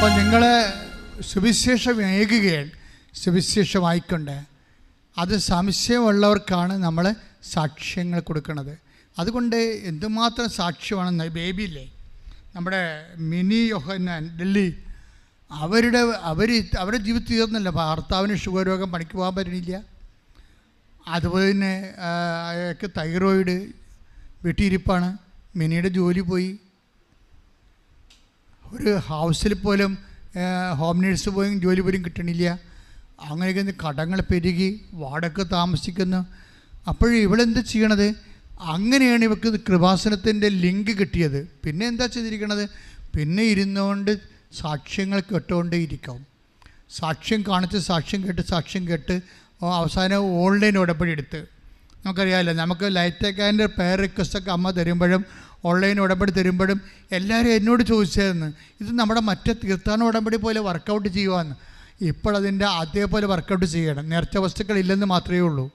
അപ്പോൾ നിങ്ങൾ സുവിശേഷം ഏകുകയാണ്. സുവിശേഷം വായിക്കൊണ്ട് അത് സംശയമുള്ളവർക്കാണ് നമ്മൾ സാക്ഷ്യങ്ങൾ കൊടുക്കുന്നത്. അതുകൊണ്ട് എന്തുമാത്രം സാക്ഷ്യമാണെന്ന് ബേബിയില്ലേ, നമ്മുടെ മിനി യോഹന്നാൻ ഡൽഹി, അവരുടെ ജീവിതം തീർന്നില്ല. ഭർത്താവിന് ഷുഗർ രോഗം, പണിക്ക് പോകാൻ പറ്റണില്ല. അതുപോലെ തന്നെ അയാൾക്ക് തൈറോയിഡ്, വീട്ടിലിരിപ്പാണ്. മിനിയുടെ ജോലി പോയി. ഒരു ഹൗസിൽ പോലും ഹോം നേഴ്സ് പോലും ജോലി പോലും കിട്ടണില്ല. അങ്ങനെയൊക്കെ കടങ്ങൾ പെരുകി വാടക താമസിക്കുന്നു. അപ്പോഴും ഇവളെന്ത് ചെയ്യണത്? അങ്ങനെയാണ് ഇവർക്ക് കൃപാസനത്തിൻ്റെ ലിങ്ക് കിട്ടിയത്. പിന്നെ എന്താ ചെയ്തിരിക്കണത്? പിന്നെ ഇരുന്നുകൊണ്ട് സാക്ഷ്യങ്ങൾ കേട്ടുകൊണ്ട് ഇരിക്കാം. സാക്ഷ്യം കാണിച്ച് സാക്ഷ്യം കേട്ട് അവസാനം ഓൺലൈൻ ഉടമ്പടി എടുത്ത്, നമുക്കറിയാമല്ലോ, നമുക്ക് ലൈറ്റേക്കാൻ്റെ പേർ റിക്വസ്റ്റൊക്കെ അമ്മ തരുമ്പോഴും ഓൺലൈൻ ഉടമ്പടി തരുമ്പോഴും എല്ലാവരും എന്നോട് ചോദിച്ചായിരുന്നു, ഇത് നമ്മുടെ മറ്റേ തീർത്ഥാടന ഉടമ്പടി പോലെ വർക്കൗട്ട് ചെയ്യുവാന്ന്. ഇപ്പോഴതിൻ്റെ അതേപോലെ വർക്കൗട്ട് ചെയ്യണം. നേർച്ച വസ്തുക്കൾ ഇല്ലെന്ന് മാത്രമേ ഉള്ളൂ.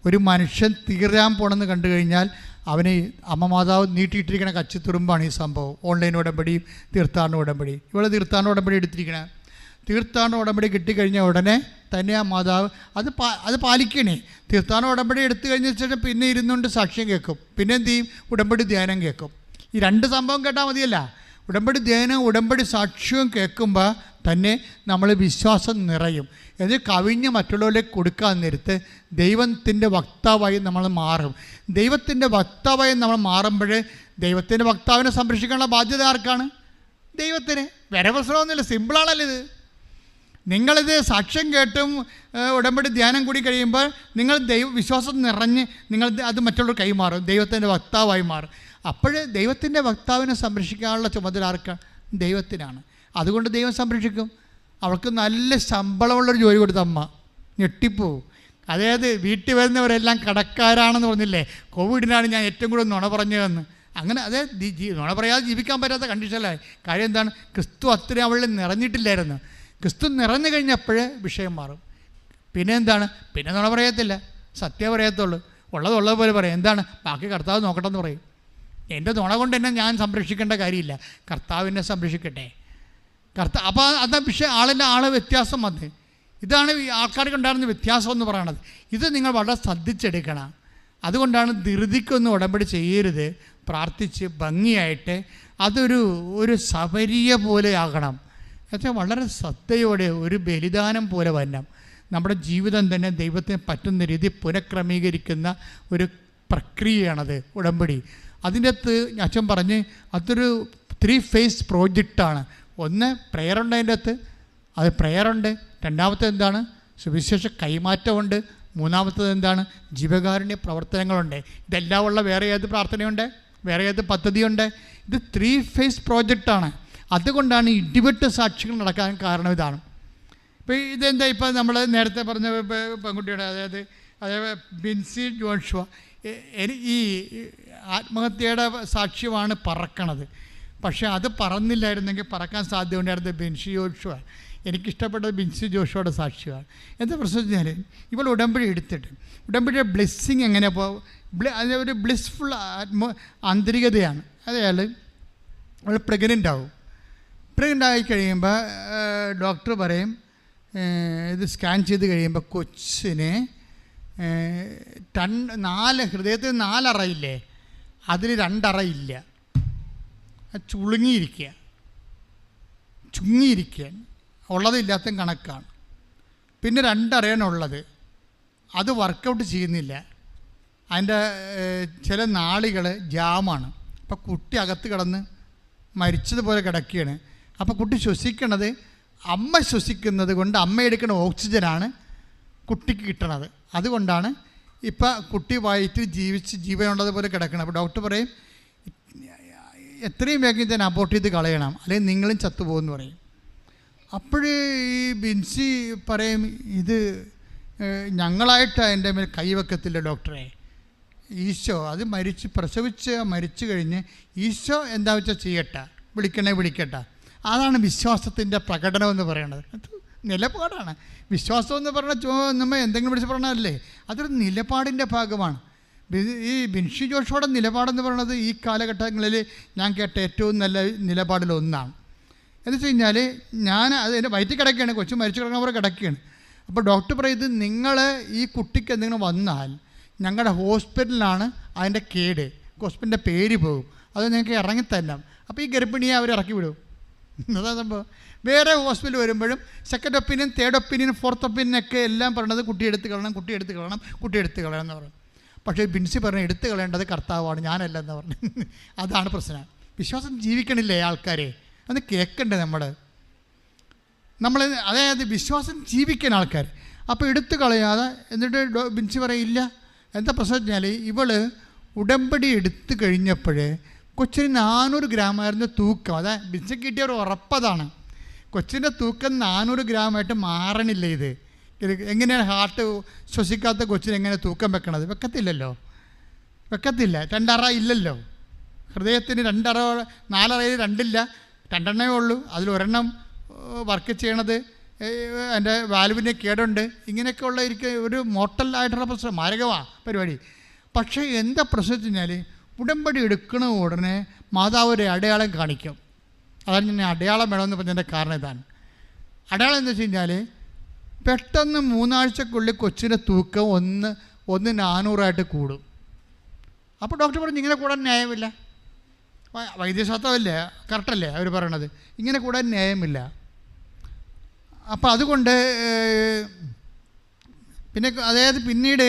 ഒരു മനുഷ്യൻ തീരാൻ പോകണമെന്ന് കണ്ടു കഴിഞ്ഞാൽ അവന് അമ്മ മാതാവ് നീട്ടിയിട്ടിരിക്കണ കച്ചിത്തുറുമ്പാണ് ഈ സംഭവം. ഓൺലൈൻ ഉടമ്പടിയും തീർത്ഥാടന ഉടമ്പടി. ഇവിടെ തീർത്ഥാടന ഉടമ്പടി എടുത്തിരിക്കണേ. തീർത്ഥാടന ഉടമ്പടി കിട്ടിക്കഴിഞ്ഞാൽ ഉടനെ തന്നെ ആ മാതാവ് അത് പാലിക്കണേ. തീർത്ഥാടന ഉടമ്പടി എടുത്തു കഴിഞ്ഞ ശേഷം പിന്നെ ഇരുന്നുകൊണ്ട് സാക്ഷ്യം കേൾക്കും. പിന്നെ എന്ത് ചെയ്യും? ഉടമ്പടി ധ്യാനം കേൾക്കും. ഈ രണ്ട് സംഭവം കേട്ടാൽ മതിയല്ല. ഉടമ്പടി ധ്യാനം, ഉടമ്പടി സാക്ഷ്യവും കേൾക്കുമ്പോൾ തന്നെ നമ്മൾ വിശ്വാസം നിറയും. ഇത് കവിഞ്ഞ് മറ്റുള്ളവരിലേക്ക് കൊടുക്കാൻ നേരത്ത് ദൈവത്തിൻ്റെ വക്താവായി നമ്മൾ മാറും. ദൈവത്തിൻ്റെ വക്താവായി നമ്മൾ മാറുമ്പോൾ ദൈവത്തിൻ്റെ വക്താവിനെ സംരക്ഷിക്കാനുള്ള ബാധ്യത ആർക്കാണ്? ദൈവത്തിന്. വേറെ പ്രശ്നമൊന്നുമില്ല, സിമ്പിളാണല്ലോ ഇത്. നിങ്ങളിത് സാക്ഷ്യം കേട്ടും ഉടമ്പടി ധ്യാനം കൂടി കഴിയുമ്പോൾ നിങ്ങൾ വിശ്വാസം നിറഞ്ഞ് നിങ്ങൾ അത് മറ്റുള്ളവർ കൈമാറും, ദൈവത്തിൻ്റെ വക്താവായി മാറും. അപ്പോൾ ദൈവത്തിൻ്റെ വക്താവിനെ സംരക്ഷിക്കാനുള്ള ചുമതല ആർക്കാണ്? ദൈവത്തിനാണ്. അതുകൊണ്ട് ദൈവം സംരക്ഷിക്കും. അവൾക്ക് നല്ല ശമ്പളമുള്ളൊരു ജോലി കൊടുത്ത അമ്മ ഞെട്ടിപ്പോവും. അതായത് വീട്ടിൽ വരുന്നവരെല്ലാം കടക്കാരാണെന്ന് പറഞ്ഞില്ലേ, കോവിഡിനാണ് ഞാൻ ഏറ്റവും കൂടുതൽ നുണ പറഞ്ഞതെന്ന്. അങ്ങനെ അതായത് നുണ പറയാതെ ജീവിക്കാൻ പറ്റാത്ത കണ്ടീഷനിലായി. കാര്യം എന്താണ്? ക്രിസ്തു അത്രയും അവളിൽ നിറഞ്ഞിട്ടില്ലായിരുന്നു. ക്രിസ്തു നിറഞ്ഞു കഴിഞ്ഞപ്പോഴേ വിഷയം മാറും. പിന്നെ എന്താണ്? പിന്നെ നുണ പറയത്തില്ല, സത്യം പറയത്തുള്ളൂ. ഉള്ളതുപോലെ പറയും. എന്താണ്? ബാക്കി കർത്താവ് നോക്കട്ടെന്ന് പറയും. എൻ്റെ നുണ കൊണ്ട് തന്നെ ഞാൻ സംരക്ഷിക്കേണ്ട കാര്യമില്ല, കർത്താവിനെ സംരക്ഷിക്കട്ടെ. അപ്പോൾ അതാ വിഷയം. ആളെ വ്യത്യാസം വന്ന് ഇതാണ് ഈ ആൾക്കാർക്ക് ഉണ്ടായിരുന്ന വ്യത്യാസം എന്ന് പറയണത്. ഇത് നിങ്ങൾ വളരെ ശ്രദ്ധിച്ചെടുക്കണം. അതുകൊണ്ടാണ് ധൃതിക്കൊന്നും ഉടമ്പടി ചെയ്യരുത്. പ്രാർത്ഥിച്ച് ഭംഗിയായിട്ട് അതൊരു സബരിയ പോലെ ആകണം. എന്നുവെച്ചാൽ വളരെ ശ്രദ്ധയോടെ ഒരു ബലിദാനം പോലെ വരണം. നമ്മുടെ ജീവിതം തന്നെ ദൈവത്തിന് പറ്റുന്ന രീതി പുനഃക്രമീകരിക്കുന്ന ഒരു പ്രക്രിയയാണത് ഉടമ്പടി. അതിൻ്റെ അകത്ത് അച്ഛൻ പറഞ്ഞ് അതൊരു 3 ഫേസ് പ്രോജക്റ്റാണ്. ഒന്ന് പ്രെയറുണ്ട്, അതിൻ്റെ അകത്ത് അത് പ്രെയറുണ്ട്. രണ്ടാമത്തെ എന്താണ്? സുവിശേഷ കൈമാറ്റമുണ്ട്. മൂന്നാമത്തത് എന്താണ്? ജീവകാരുണ്യ പ്രവർത്തനങ്ങളുണ്ട്. ഇതെല്ലാം ഉള്ള വേറെ ഏത് പ്രാർത്ഥനയുണ്ട്? വേറെ ഏത് പദ്ധതിയുണ്ട്? ഇത് 3 ഫേസ് പ്രോജക്റ്റാണ്. അതുകൊണ്ടാണ് ഇടിവെട്ട് സാക്ഷികൾ നടക്കാൻ കാരണം ഇതാണ്. ഇപ്പോൾ ഇതെന്താ? ഇപ്പോൾ നമ്മൾ നേരത്തെ പറഞ്ഞ പെൺകുട്ടിയുടെ അതായത് ബിൻസി ജോഷുവ, ഈ ആത്മഹത്യയുടെ സാക്ഷ്യമാണ് പറക്കണത്. പക്ഷേ അത് പറന്നില്ലായിരുന്നെങ്കിൽ പറക്കാൻ സാധ്യതയുണ്ടായിരുന്നത് ബിൻസി ജോഷുവ. എനിക്കിഷ്ടപ്പെട്ടത് ബിൻസി ജോഷുവയുടെ സാക്ഷ്യമാണ്. എന്താ പ്രശ്നം വെച്ചാൽ ഇവൾ ഉടമ്പടി എടുത്തിട്ട് ഉടമ്പടിയുടെ ബ്ലെസ്സിങ് എങ്ങനെ ഒരു ബ്ലിസ്ഫുൾ ആന്തരികതയാണ്. അതായത് അവൾ പ്രഗ്നൻ്റ് ആവും. പ്രഗ്നൻ്റ് ആയി കഴിയുമ്പോൾ ഡോക്ടർ പറയും, ഇത് സ്കാൻ ചെയ്ത് കഴിയുമ്പോൾ കൊച്ചിന് 4 ഹൃദയത്തിൽ 4 അറയില്ലേ, അതിൽ 2 അറയില്ല. ചുങ്ങിയിരിക്കുകയാണ്. ഉള്ളതില്ലാത്ത കണക്കാണ്. പിന്നെ 2 അറയാണുള്ളത്. അത് വർക്കൗട്ട് ചെയ്യുന്നില്ല. അതിൻ്റെ ചില നാളികൾ ജാമാണ്. അപ്പോൾ കുട്ടി അകത്ത് കിടന്ന് മരിച്ചതുപോലെ കിടക്കുകയാണ്. അപ്പോൾ കുട്ടി ശ്വസിക്കണത് അമ്മ ശ്വസിക്കുന്നത് കൊണ്ട് അമ്മ എടുക്കുന്ന ഓക്സിജനാണ് കുട്ടിക്ക് കിട്ടണത്. അതുകൊണ്ടാണ് ഇപ്പം കുട്ടി വയറ്റിൽ ജീവനുള്ളതുപോലെ കിടക്കണം. അപ്പോൾ ഡോക്ടർ പറയും എത്രയും വേഗം തന്നെ അബോർട്ട് ചെയ്ത് കളയണം, അല്ലെങ്കിൽ നിങ്ങളും ചത്തുപോകുമെന്ന് പറയും. അപ്പോഴേ ഈ ബിൻസി പറയും, ഇത് ഞങ്ങളായിട്ട് അതിൻ്റെ മേൽ കൈവെക്കത്തില്ല ഡോക്ടറെ. ഈശോ അത് മരിച്ചു കഴിഞ്ഞ് ഈശോ എന്താ വെച്ചാൽ ചെയ്യട്ടെ, വിളിക്കട്ടെ. അതാണ് വിശ്വാസത്തിൻ്റെ പ്രകടനം എന്ന് പറയുന്നത്. അത് നിലപാടാണ്. വിശ്വാസം എന്ന് പറഞ്ഞാൽ നമ്മൾ എന്തെങ്കിലും വിളിച്ച് പറഞ്ഞല്ലേ, അതൊരു നിലപാടിൻ്റെ ഭാഗമാണ്. ഈ ബിൻസി ജോഷുവയുടെ നിലപാടെന്ന് പറയുന്നത് ഈ കാലഘട്ടങ്ങളിൽ ഞാൻ കേട്ട ഏറ്റവും നല്ല നിലപാടിലൊന്നാണ്. എന്ന് വെച്ച് കഴിഞ്ഞാൽ ഞാൻ അത് എൻ്റെ വയറ്റിൽ കിടക്കുകയാണ്, കൊച്ചു മരിച്ചു കിടക്കുന്ന പോലെ കിടക്കുകയാണ്. അപ്പോൾ ഡോക്ടർ പറയുന്നത് നിങ്ങൾ ഈ കുട്ടിക്ക് എന്തെങ്കിലും വന്നാൽ ഞങ്ങളുടെ ഹോസ്പിറ്റലിലാണ് അതിൻ്റെ കേട്, ഹോസ്പിറ്റലിൻ്റെ പേര് പോകും, അത് ഞങ്ങൾക്ക് ഇറങ്ങിത്തരണം. അപ്പോൾ ഈ ഗർഭിണിയെ അവർ ഇറക്കി വിടും. അതാ സംഭവം. വേറെ ഹോസ്പിറ്റൽ വരുമ്പോഴും second opinion, third opinion, fourth ഒപ്പീനിയനൊക്കെ എല്ലാം പറയണത് കുട്ടി എടുത്ത് കളയണം, കുട്ടി എടുത്ത് കളയണം, കുട്ടി എടുത്ത് കളയണം എന്ന് പറയും. പക്ഷേ ബിൻസി പറഞ്ഞ് എടുത്ത് കളയേണ്ടത് കർത്താവാണ്, ഞാനല്ല എന്ന് പറഞ്ഞു. അതാണ് പ്രശ്നം. വിശ്വാസം ജീവിക്കണില്ലേ ആൾക്കാരെ? അത് കേൾക്കണ്ടേ നമ്മൾ അതായത് വിശ്വാസം ജീവിക്കാൻ ആൾക്കാർ. അപ്പോൾ എടുത്തു കളയാതെ എന്നിട്ട് ബിൻസി പറയില്ല. എന്താ പ്രശ്നം വെച്ചാൽ ഇവൾ ഉടമ്പടി എടുത്തു കഴിഞ്ഞപ്പോഴേ കൊച്ചിന് 400 ഗ്രാമായിരുന്നു തൂക്കം. അതാ ബിൻസി കിട്ടിയ ഒരു ഉറപ്പതാണ്. കൊച്ചിൻ്റെ തൂക്കം 400 ഗ്രാമായിട്ട് മാറണില്ല. ഇത് എങ്ങനെയാണ് ഹാർട്ട് ശ്വസിക്കാത്ത കൊച്ചിന് എങ്ങനെ തൂക്കം വെക്കണത്? വെക്കത്തില്ലല്ലോ, വെക്കത്തില്ല. 2 അറ ഇല്ലല്ലോ ഹൃദയത്തിന്. 2 അറ, 4 അറയിൽ 2 ഇല്ല, 2 എണ്ണമേ ഉള്ളൂ. അതിലൊരെണ്ണം വർക്ക് ചെയ്യണത് എൻ്റെ വാൽവിൻ്റെ കേടുണ്ട്. ഇങ്ങനെയൊക്കെ ഉള്ള ഒരു മോട്ടലായിട്ടുള്ള പ്രശ്നം, മാരകമാണ് പരിപാടി. പക്ഷേ എന്താ പ്രശ്നം വെച്ച് കഴിഞ്ഞാൽ ഉടമ്പടി എടുക്കണ ഉടനെ മാതാവ് ഒരു അടയാളം കാണിക്കും. അതാണ് ഞാൻ അടയാളം വേണമെന്ന് പറഞ്ഞതിൻ്റെ കാരണം ഇതാണ്. അടയാളം എന്താ വെച്ച് കഴിഞ്ഞാൽ പെട്ടെന്ന് 3 ആഴ്ചക്കുള്ളിൽ കൊച്ചിൻ്റെ തൂക്കം 400 കൂടും. അപ്പോൾ ഡോക്ടർ പറഞ്ഞു ഇങ്ങനെ കൂടാൻ ന്യായമില്ല. വൈദ്യശാസ്ത്രമല്ലേ, കറക്റ്റല്ലേ അവർ പറയണത്, ഇങ്ങനെ കൂടാൻ ന്യായമില്ല. അപ്പോൾ അതുകൊണ്ട് പിന്നെ അതായത് പിന്നീട്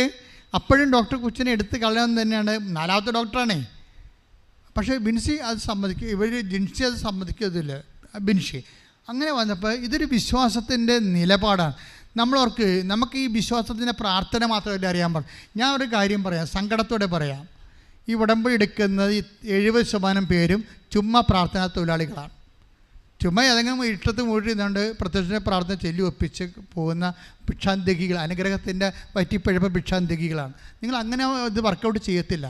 അപ്പോഴും ഡോക്ടർ കൊച്ചിനെ എടുത്ത് കളയാൻ തന്നെയാണ്, 4ാമത്തെ ഡോക്ടറാണേ. പക്ഷേ ബിൻസി അത് ജിൻസി അത് സമ്മതിക്കത്തില്ല. ബിൻസി അങ്ങനെ വന്നപ്പോൾ ഇതൊരു വിശ്വാസത്തിൻ്റെ നിലപാടാണ്. നമ്മളവർക്ക് നമുക്ക് ഈ വിശ്വാസത്തിൻ്റെ പ്രാർത്ഥന മാത്രമല്ല അറിയാൻ പാടില്ല. ഞാൻ ഒരു കാര്യം പറയാം, സങ്കടത്തോടെ പറയാം. ഈ ഉടമ്പടി എടുക്കുന്നത് 70% പേരും ചുമ്മാ പ്രാർത്ഥനാ തൊഴിലാളികളാണ്. ചുമ്മാ ഏതെങ്കിലും ഇഷ്ടത്ത് മുഴുവനുണ്ട് പ്രത്യക്ഷ പ്രാർത്ഥന ചൊല്ലി ഒപ്പിച്ച് പോകുന്ന ഭിക്ഷാന്തികൾ, അനുഗ്രഹത്തിൻ്റെ വറ്റിപ്പഴപ്പ് ഭിക്ഷാന്തികളാണ്. നിങ്ങൾ അങ്ങനെ ഇത് വർക്കൗട്ട് ചെയ്യത്തില്ല.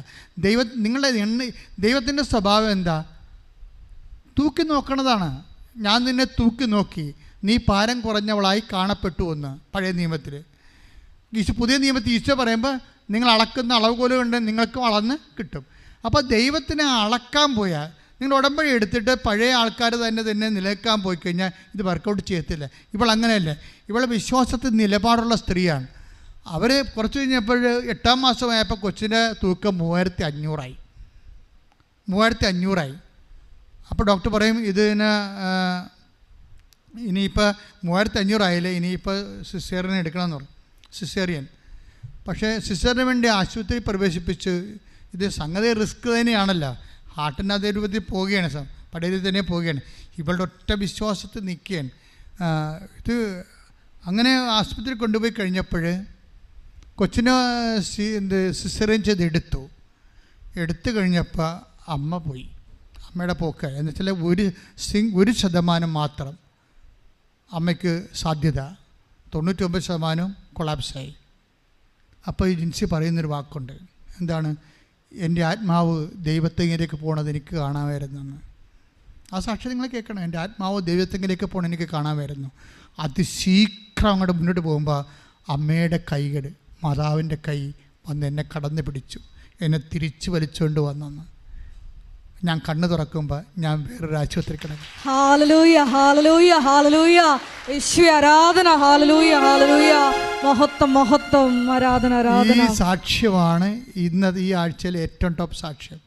ദൈവത്തിൻ്റെ സ്വഭാവം എന്താ? തൂക്കി നോക്കണതാണ്. ഞാൻ നിന്നെ തൂക്കി നോക്കി, നീ ഭാരം കുറഞ്ഞവളായി കാണപ്പെട്ടു എന്ന് പഴയ നിയമത്തിൽ. പുതിയ നിയമത്തിൽ ഈശോ പറയുമ്പോൾ നിങ്ങൾ അളക്കുന്ന അളവുകോല് കൊണ്ട് നിങ്ങൾക്കും അളന്ന് കിട്ടും. അപ്പോൾ ദൈവത്തിനെ അളക്കാൻ പോയാൽ നിങ്ങൾ ഉടമ്പടി എടുത്തിട്ട് പഴയ ആൾക്കാർ തന്നെ നിലനിൽക്കാൻ പോയി കഴിഞ്ഞാൽ ഇത് വർക്കൗട്ട് ചെയ്യത്തില്ല. ഇവൾ അങ്ങനെയല്ലേ, ഇവളെ വിശ്വാസത്തിൽ നിലപാടുള്ള സ്ത്രീയാണ്. അവർ കുറച്ച് കഴിഞ്ഞപ്പോൾ 8ാം മാസമായപ്പോൾ കൊച്ചിൻ്റെ തൂക്കം 3500 അപ്പോൾ ഡോക്ടർ പറയും ഇതിന് ഇനിയിപ്പോൾ 3500 ആയില്ലേ, ഇനിയിപ്പോൾ സിസേറിയൻ എടുക്കണമെന്ന് പറയും. സിസേറിയൻ. പക്ഷേ സിസേറിന് വേണ്ടി ആശുപത്രി പ്രവേശിപ്പിച്ച് ഇത് സംഗതി റിസ്ക് തന്നെയാണല്ലോ. ഹാർട്ടിൻ്റെ അതേ രൂപത്തിൽ പോവുകയാണ്, പഴയ രീതിയിൽ തന്നെ പോവുകയാണ്. ഇവളുടെ ഒറ്റ വിശ്വാസത്തിൽ നിൽക്കുകയാണ്. ഇത് അങ്ങനെ ആശുപത്രി കൊണ്ടുപോയി കഴിഞ്ഞപ്പോൾ കൊച്ചിനെ സിസേറിയൻ ചെയ്ത് എടുത്തു കഴിഞ്ഞപ്പോൾ അമ്മ പോയി. അമ്മയുടെ പോക്ക് എന്ന് വെച്ചാൽ 1% മാത്രം അമ്മയ്ക്ക് സാധ്യത, 99% കൊളാപ്സായി. അപ്പോൾ ഈ ജിൻസി പറയുന്നൊരു വാക്കുണ്ട്, എന്താണ്? എൻ്റെ ആത്മാവ് ദൈവത്തെങ്കിലേക്ക് പോകണത് എനിക്ക് കാണാമായിരുന്നെന്ന്. ആ സാക്ഷി നിങ്ങൾ കേൾക്കണം. എൻ്റെ ആത്മാവ് ദൈവത്തെങ്കിലേക്ക് പോകണം എനിക്ക് കാണാമായിരുന്നു. അതിശീഘ്രം അങ്ങോട്ട് മുന്നോട്ട് പോകുമ്പോൾ അമ്മയുടെ കൈകൾ, മാതാവിൻ്റെ കൈ വന്ന് എന്നെ കടന്നു പിടിച്ചു, എന്നെ തിരിച്ചു വലിച്ചുകൊണ്ട് വന്നെന്ന്. ഞാൻ കണ്ണു തുറക്കുമ്പോൾ ഞാൻ വേറൊരു ആശുപത്രി കിടക്കും. Hallelujah, hallelujah, hallelujah. യേശുവേ ആരാധന. Hallelujah, hallelujah. മഹത്വം, മഹത്വം, ആരാധന, ആരാധന. ഈ സാക്ഷ്യമാണ് ഇന്നത് ഈ ആഴ്ചയിലെ ഏറ്റവും ടോപ്പ് സാക്ഷ്യം.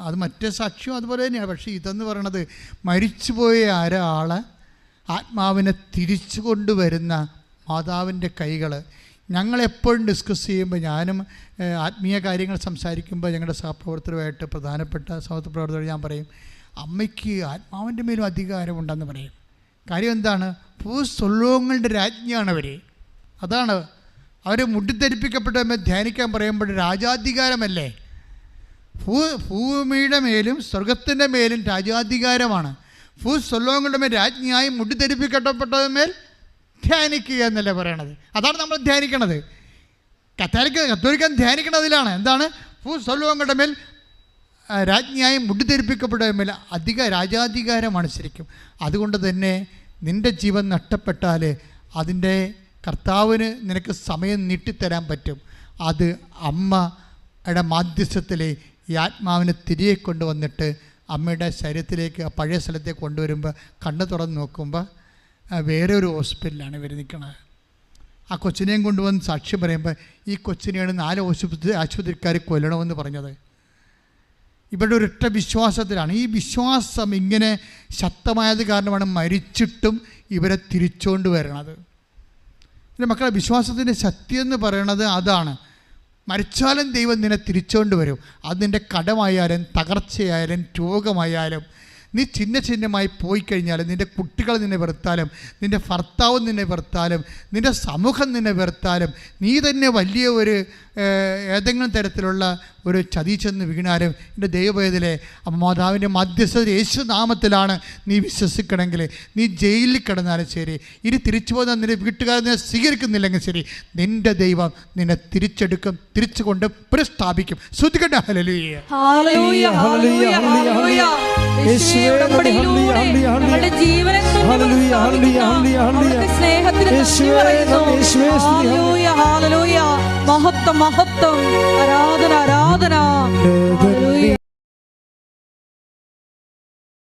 അത് മറ്റേ സാക്ഷ്യം അതുപോലെ തന്നെയാണ്. പക്ഷേ ഇതെന്ന് പറയണത് മരിച്ചുപോയ ഒരാളെ ആത്മാവിനെ തിരിച്ചു കൊണ്ടുവരുന്ന മാതാവിൻ്റെ കൈകൾ. ഞങ്ങളെപ്പോഴും ഡിസ്കസ് ചെയ്യുമ്പോൾ, ഞാനും ആത്മീയ കാര്യങ്ങൾ സംസാരിക്കുമ്പോൾ ഞങ്ങളുടെ സഹപ്രവർത്തകരുമായിട്ട് പ്രധാനപ്പെട്ട സഹപ്രവർത്തകർ ഞാൻ പറയും, അമ്മയ്ക്ക് ആത്മാവിൻ്റെ മേലും അധികാരമുണ്ടെന്ന് പറയും. കാര്യം എന്താണ്? ഭൂസ്വലോകങ്ങളുടെ രാജ്ഞിയാണവർ. അതാണ് അവർ മുട്ടിത്തെരിപ്പിക്കപ്പെട്ടവരെ ധ്യാനിക്കാൻ പറയുമ്പോൾ രാജാധികാരമല്ലേ. ഭൂമിയുടെ മേലും സ്വർഗത്തിൻ്റെ മേലും രാജാധികാരമാണ്. ഭൂസ്വലോകങ്ങളുടെ മേൽ രാജ്ഞിയായി മുട്ടിത്തെരിപ്പിക്കപ്പെട്ടവന്മേൽ ധ്യാനിക്കുക എന്നല്ലേ പറയണത്. അതാണ് നമ്മൾ ധ്യാനിക്കണത്. കത്തോലിക്കൻ ധ്യാനിക്കണതിലാണ്. എന്താണ്? ഭൂസ്വലോകങ്ങളുടെ മേൽ രാജ്ഞിയായി മുട്ടിത്തെരിപ്പിക്കപ്പെട്ടവന്മേൽ രാജാധികാരമാണ് ശരിക്കും. അതുകൊണ്ട് തന്നെ നിൻ്റെ ജീവൻ നഷ്ടപ്പെട്ടാൽ അതിൻ്റെ കർത്താവിന് നിനക്ക് സമയം നീട്ടിത്തരാൻ പറ്റും. അത് അമ്മയുടെ മാധ്യസ്ഥത്തിൽ ഈ ആത്മാവിനെ തിരികെ കൊണ്ടുവന്നിട്ട് അമ്മയുടെ ശരീരത്തിലേക്ക് ആ പഴയ സ്ഥലത്തേക്ക് കൊണ്ടുവരുമ്പോൾ കണ്ണ് തുറന്ന് നോക്കുമ്പോൾ വേറെ ഒരു ഹോസ്പിറ്റലാണ് ഇവർ നിൽക്കുന്നത്. ആ കൊച്ചിനെയും കൊണ്ടുവന്ന് സാക്ഷ്യം പറയുമ്പോൾ ഈ കൊച്ചിനെയാണ് 4 ആശുപത്രിക്കാർ കൊല്ലണമെന്ന് പറഞ്ഞത്. ഇവരുടെ ഒരൊറ്റ വിശ്വാസത്തിലാണ്. ഈ വിശ്വാസം ഇങ്ങനെ ശക്തമായത് കാരണമാണ് മരിച്ചിട്ടും ഇവരെ തിരിച്ചുകൊണ്ട് വരണത്. എൻ്റെ മക്കളെ, വിശ്വാസത്തിൻ്റെ ശക്തി എന്ന് പറയണത് അതാണ്. മരിച്ചാലും ദൈവം നിന്നെ തിരിച്ചുകൊണ്ട് വരും. അത് നിൻ്റെ കടമായാലും തകർച്ചയായാലും രോഗമായാലും നീ ചിഹ്നമായി പോയി കഴിഞ്ഞാലും, നിൻ്റെ കുട്ടികൾ നിന്നെ വെറുത്താലും, നിൻ്റെ ഭർത്താവ് നിന്നെ വെറുത്താലും, നിൻ്റെ സമൂഹം നിന്നെ വെറുത്താലും, നീ തന്നെ വലിയ ഒരു ഏതെങ്കിലും തരത്തിലുള്ള ഒരു ചതി ചെന്ന് വീണാലും, എൻ്റെ ദൈവവേദനയിലെ മാതാവിൻ്റെ മധ്യസ്ഥത യേശു നാമത്തിലാണ് നീ വിശ്വസിക്കണമെങ്കിൽ, നീ ജയിലിൽ കിടന്നാലും ശരി, ഇനി തിരിച്ചു പോകുന്ന നിൻ്റെ വീട്ടുകാരെ നിന്നെ സ്വീകരിക്കുന്നില്ലെങ്കിൽ ശരി, നിൻ്റെ ദൈവം നിന്നെ തിരിച്ചെടുക്കും, തിരിച്ചു കൊണ്ട് പുനഃസ്ഥാപിക്കും. ശ്രുതികട്ടെ ഹല്ലേലൂയ. ഞങ്ങളുടെ ജീവനെ സ്നേഹത്തിന് മഹത്വം മഹത്വം ആരാധന ആരാധന.